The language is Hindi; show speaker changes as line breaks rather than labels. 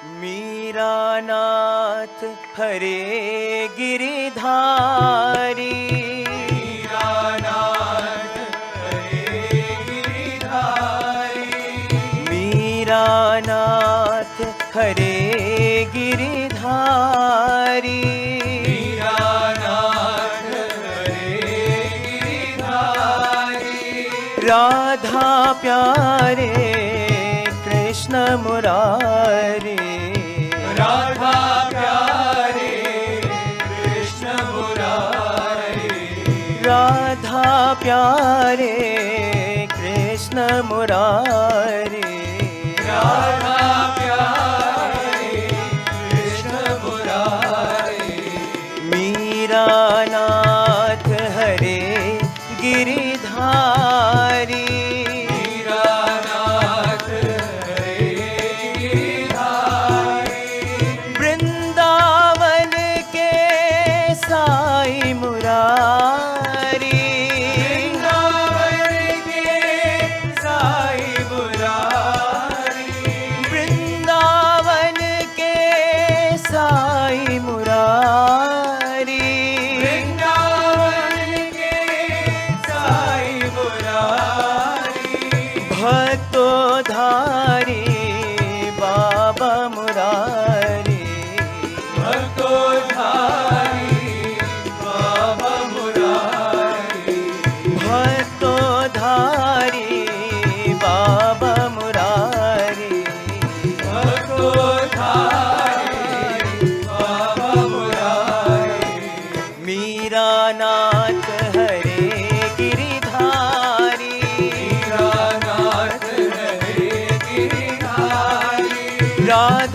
मीरा नाथ हरे गिरिधारी,
मीरा नाथ हरे गिरिधारी,
मीरा नाथ हरे गिरिधारी,
मीरा नाथ हरे गिरिधारी,
राधा प्यारे कृष्ण मुरारी,
राधा प्यारे कृष्ण मुरारी,
राधा प्यारे कृष्ण मुरारी,
राधा प्यारे कृष्ण मुरारी,
मीरा नाथ हरे गिरिधारी,
मीरा नाथ हरे गिरिधारी,
वृंदावन के साई मुरारी,
वृंदावन के साई मुरारी,
वृंदावन के साई मुरारी,
वृंदावन के साई मुरारी,
भक्तोधारी बाबा मुरारी,
भक्तोधारी बाबा मुरारी,
भक्तोधारी बाबा मुरारी,
भक्तोधारी बाबा मुरारी,
मीरा नाथ हरे गिरिधारी,
मीरा नाथ हरे गिरिधारी,
राधा